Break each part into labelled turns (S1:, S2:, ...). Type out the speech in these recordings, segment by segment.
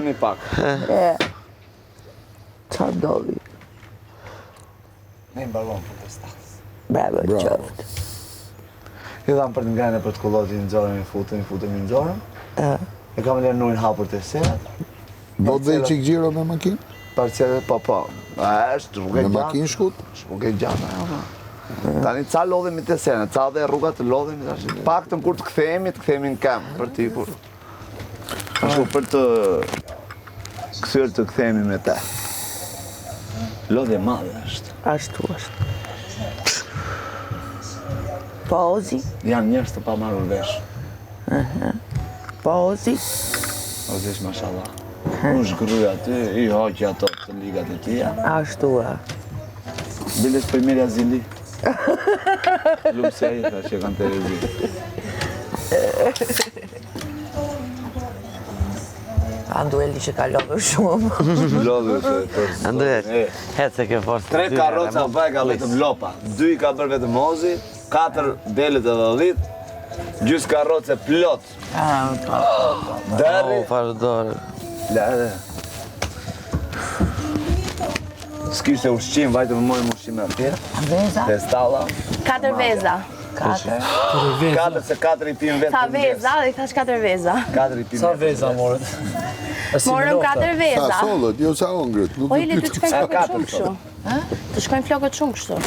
S1: Lëni pak.
S2: Qa doli?
S1: Ne mbaron për të stas.
S2: Bravo, qoftë.
S1: I dham për të ngrejnë për të kulloti në zorën, i futëm në zorën. E kam lërë nujnë hapur të serat.
S3: Do dhe i qik gjiro me makinë?
S1: Parcelet, po. Është rrugë
S3: Me
S1: gjatë.
S3: makinë shkut?
S1: Rrugë gjatë. Tani ca lodhemi të senet, ca dhe rrugat të lodhemi. Paktën kur të kthehemi në kam, për t'ikur. Ashtu për të kthyer të kthehemi me te. Lodhje madhe është.
S2: Ashtu është. Po Ozi?
S1: Janë njerëz të pa marrur vesh.
S2: Po Ozi?
S1: Ozish mashallah. Unë shgruj aty, i hoqë ato të ligat e tia.
S2: Ashtu e.
S1: Biles për mirja zili. Lumë se aji, që kanë të rezi.
S2: Andueli që ka lodhur shumë.
S1: Lodhur që të
S4: Anduel, hecë se ke forë.
S1: 3 karroca vajka vetëm lopa. 2 i ka bërë vetëm Ozi, 4 delet edhe 10, gjys karroce plot. Deri.
S4: Farë dorë.
S1: Lere. S'kishte ushqim, vajtë më mojmë ushqim e atje.
S2: Veza?
S1: Te stalla.
S5: 4 veza.
S1: 4 se 4 i pim vetë.
S5: Sa veza, dhe i thash 4 veza.
S1: 4 i pim
S6: Sa veza morët?
S5: Morëm 4
S3: Sa
S5: veza.
S3: sollët, jo sa ongrit.
S5: Po ili të shkojnë flokët shumë kështu. Të shkojnë flokët shumë kështu.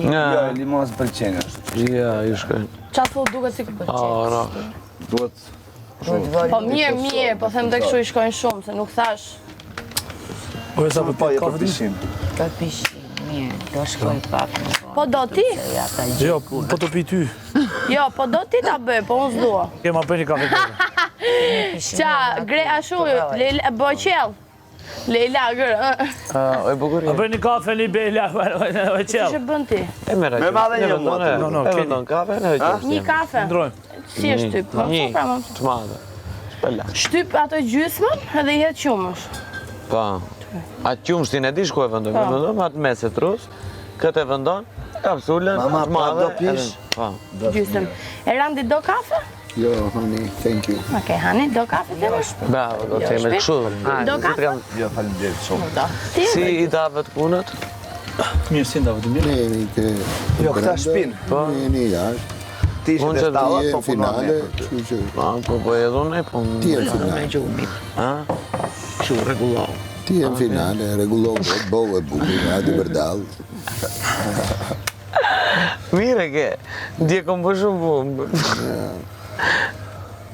S1: Jo, limos pëlqen është.
S4: Ja, ju shkojnë.
S5: Qa thot duket si këtë pëlqen.
S1: Duhet
S5: Po mirë, po them dhe kështu i shkojnë shumë, se nuk thash.
S6: Po e sa për
S1: po
S6: të
S1: je për
S6: kafe ti?
S1: pishim.
S2: Ka pishin, mirë, do shkoj pak në vonë.
S5: Po do ti?
S6: Jo, po të pi ty.
S5: Jo, po do ti ta bëj, po unë s'dua.
S6: Kema për një kafe kërë.
S5: Qa, gre ashu, boj qel. Leila, gërë.
S4: Oj, bukurin.
S6: A për një kafe një bejla, o qelë.
S5: Që bën ti?
S4: E me raqë.
S1: Me madhe një motë.
S6: No,
S4: E vendon kafe, në veqë.
S5: Një kafe.
S6: Ndrojmë.
S5: Si e shtyp?
S4: Një, të madhe. Shpella.
S5: Shtyp ato gjysmën edhe i jetë qumësh.
S4: Pa. Atë qumshtin e di shku e vendon. E vendon atë meset rus, këtë e vendon, kapsulën,
S1: Mama,
S4: të madhe.
S1: do pish?
S4: Pa.
S5: Gjysmë. E Randi do kafe?
S3: Jo, honey, thank you.
S5: Okej, Hani, do kafe të më?
S4: Bravo, do të jemi këshu.
S5: Do kafe?
S1: Jo, faleminderit shumë.
S5: Ti?
S4: Si i dave të punët?
S6: Mirë, si ndavë të mirë.
S3: Ne jemi ke...
S1: Jo, këta shpinë.
S3: Ne jemi jashtë.
S1: Ti ishe
S4: Unë
S1: të
S4: që
S1: stalla,
S3: Ti je
S1: po
S3: në finale,
S1: punone.
S3: kështu që...
S4: Po edhe unë, po...
S3: Ti je në finale.
S4: Ha? Këshu regullau.
S3: Ti je në finale, regullohet, bëve bukur, ati bërdal.
S4: Mire ke, ndje kom për shumë punë.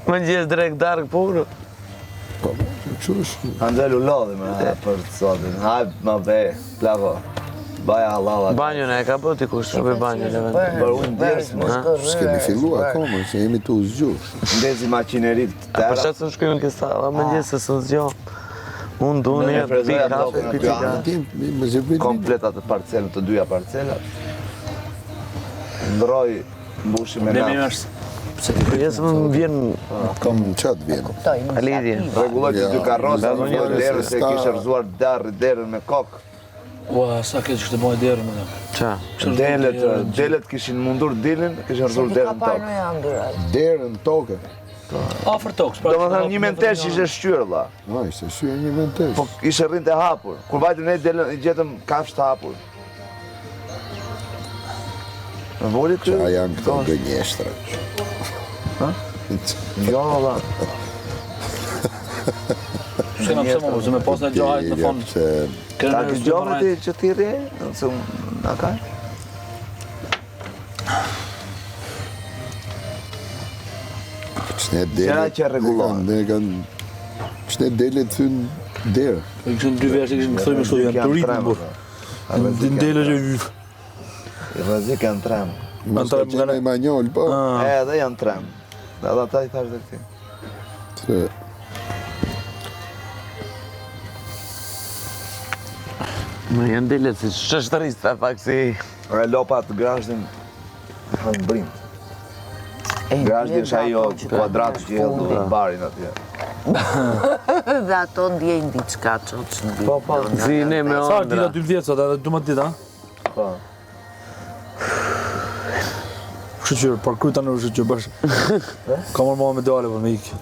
S4: Më gjesë drejt darkë punë.
S3: Po, kështu është.
S1: Andelu lodhi me për të sotin. Haj, ma bej, plako. Baja halala.
S4: Banjën e ka bëti kush, të bëj banjën e vendë.
S1: Për unë djerës, mo.
S3: S'kemi fillu akoma, se jemi tu zgjush.
S1: Ndezi maqinerit të
S4: Për
S1: tëra.
S4: qatë së shkujnë kësa, më gjesë se së zgjo. Unë du një, pi kafe, pi kafe.
S3: Ti, më zëprit
S1: Komplet atë parcelën, të dyja parcelat. Ndroj, mbushi me
S6: Ne mirë
S1: natë.
S6: është.
S4: Për jesë më vjen
S3: kam qatë vjen.
S4: lidhje.
S1: Regulloj të dy karrosa,
S3: Ja,
S1: në një derën se kishe rëzuar derën me kokë.
S6: Ua, sa ke që kështë bojë derën më dhe.
S4: Qa?
S1: Delet kishin mundur dilin, kishin rëzuar derën tokë.
S3: Derën toke.
S6: Afer tokës.
S1: Do më thënë një mentesh ishe shqyrë, la.
S3: No, ishte syë një mentesh.
S1: Po ishe rrinë të hapur. Kur vajtëm ne delën, i gjetëm kafsh të hapur. Në voli të...
S3: A janë këto gënjeshtra.
S1: Jo, la.
S6: Shkena pëse më vëzë, me pas në gjohajt në fond.
S1: Ta të gjohë ti që ti rje, nëse unë në ka? Qëra që regullohen.
S3: Qëne delet thënë derë.
S6: Këshën dy verë që këshën këthoj me shtu, janë të rritë në burë. Në ndele që...
S1: I rëzik janë tremë.
S3: Mos ka qenë i manjol, po.
S1: Edhe janë tremë. Edhe ata i thash dhe këti.
S4: Më janë dilet si shështërista, pak si...
S1: E lopa të grashtin, hanë brind. Grashtin është ajo kuadratë që jelë në barin atje.
S2: Dhe ato ndjejnë diçka qoqë në ditë.
S1: Po,
S4: Si ne me
S6: Sa dita
S4: ondra.
S6: 12 sot, edhe 12 dita?
S1: Po.
S6: Shqyqyrë, parkruj të në shqyqyrë bashkë. Ka mërë mua medale për me ikë.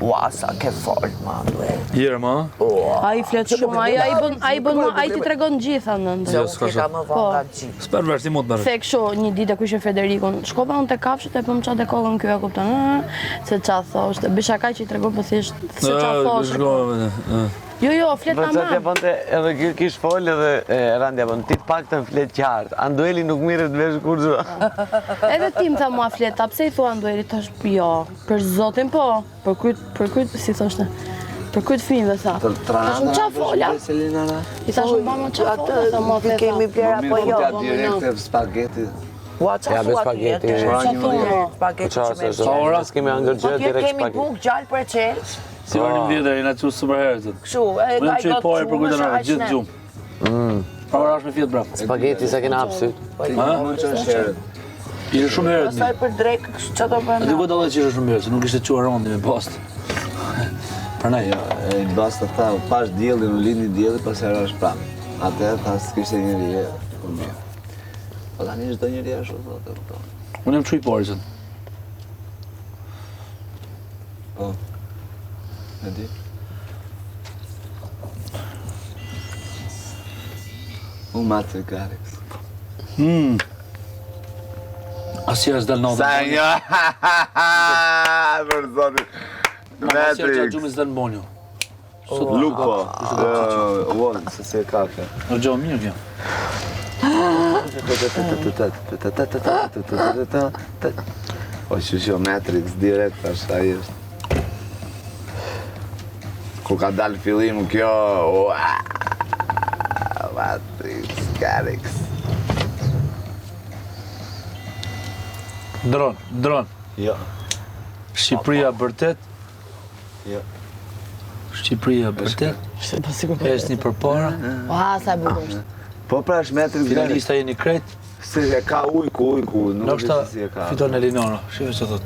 S2: Ua, sa ke fort, ma, duhet.
S6: Jere, ma?
S5: Ai flet shumë, ai ti tregon gjitha nëndë.
S2: Se unë ka më vonë nga gjithë.
S6: S'per vesh, ti mund të
S5: Se kështu, një ditë ku ishe Federikun, shkova unë të kafshët e pëm qa dhe kokën kjo e kupton, se qa thoshtë, bisha ka që i tregon për thjesht, se qa thoshtë. Jo, flet
S4: Për çfarë
S5: ama.
S4: bënte edhe ky kish fol edhe Randi apo ti paktën flet qartë. Andueli nuk mirret vesh kurrë.
S5: Edhe ti më tha mua fleta, pse i thua Andueli, thash jo, për zotin po, për kryt, si thoshte, për kryt fëmijëve tha. Thash më qa fola? I thash më mama qa fola, tha mua fleta.
S2: Kemi bler apo jo?
S1: Direkte spageti.
S2: Ua, qa
S4: Ja, be
S2: thua
S4: spageti.
S2: Spageti që me
S4: Ora s'kemi ëndër gjë
S2: Po
S4: direkt
S2: kemi
S4: spageti.
S2: buk gjallë për qelë.
S6: Si varnim vjetër, i na qu super herët.
S2: Kështu, e
S6: Unë
S2: ka
S6: që i pare për kujtënarë, gjithë gjumë. Pra ora është me fjetë brapë.
S4: Spageti sa kena hapë syt.
S6: Ishe shumë herët
S2: Pastaj
S6: një.
S2: për drekë, që të
S6: E
S2: bëna?
S6: dy këtë dallet që ishe shumë herët, se nuk ishte qua rondi me pastë. Prandaj,
S1: E basta tha, pash diellin, u lindi dielli, pas era është pranë. Atëherë tha s'kishte njëri e, po mirë. Po tani çdo njeri ashtu thotë, kupton.
S6: unë jam çu i parë zën.
S1: Po. E di. U matë Garix.
S6: Asnjëherë s'dal natë.
S1: Sa një, për zotin.
S6: Asnjëherë
S1: Matrix.
S6: gjumi s'dal mbonjo.
S1: Lupo. Uon, se si e kafe.
S6: Në gjohë mirë kjo.
S1: O që Matrix direkt është, ai është. Ku ka dalë fillim kjo, Matrix, Garix.
S6: Dron.
S1: Jo,
S6: Shqipëria vërtet.
S1: jo.
S6: Shqipëria vërtet. Esni përpara.
S5: Ua, sa e bukur është.
S1: Po pra është Matrix Garix.
S6: Finalista jeni krejt.
S1: Se e ka ujku, nuk
S6: Ndoshta
S1: është si e ka.
S6: fiton Elinora. Shive që thot.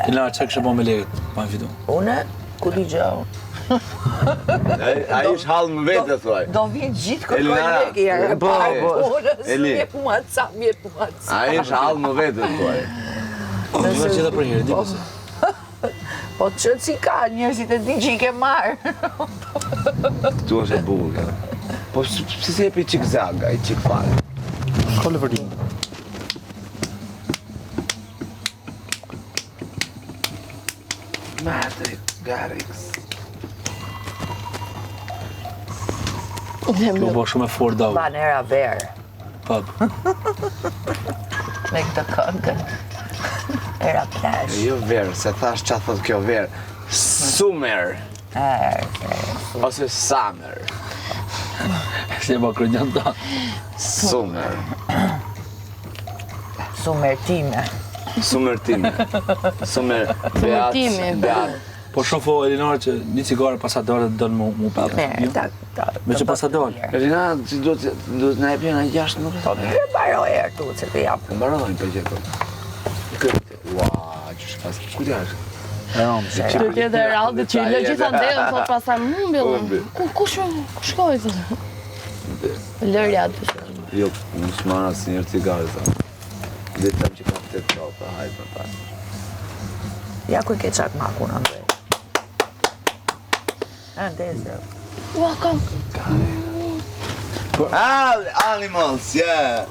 S6: Elinora çka kishte bën me lekët, pa fitu.
S2: Une, ku t'i gjau?
S1: Ai është hall më vetë thuaj.
S2: Do vinë gjithë kërkoj
S1: Elinara,
S2: leki, jere.
S1: po, Eli.
S2: Mjep mua ca, mjep mua ca.
S1: Ai është hall më vetë thuaj.
S6: Unë gjitha për njëri, di pse.
S2: Po që si ka, njerëzit e di që i ke marrë.
S1: Tu është e bukur. Po pse se jepi çik zag, ai çik fare.
S6: Shkollë vërtet.
S1: Matrix Garix.
S6: Do bëj shumë e fort dau.
S2: Banera verë,
S6: Pap.
S2: me këtë këngën. Era plash.
S1: Jo verë, se thash ç'a thot kjo verë. Summer ose summer.
S6: Se e bëj kryenjan ta.
S1: Summer.
S2: Sumertime.
S1: Summertime. Summer
S5: Summertimi.
S1: Beat.
S6: Po shofo Elinora që një cigare pasadore don mu pap.
S2: Merë,
S6: Me që pasadore.
S1: Elina, që do të na jepin nga jashtë nuk
S2: Po mirë baroj e këtu, që të japë.
S1: mbarojnë për gjë këtu. Ua, që shpas. Ku ti është?
S5: Të tjetë e rallë që i lë gjitha ndërën, thot pasaj mbillën. Ku shkoj, thot? Lërja të shumë.
S1: Jo, unë s'marr asnjëherë cigare sa. Dhe të që ka të qopa, hajde për ta.
S2: Ja ku i ke qak maku në ndoj. Ndezë.
S5: Ua, kam.
S1: Animals, yeah!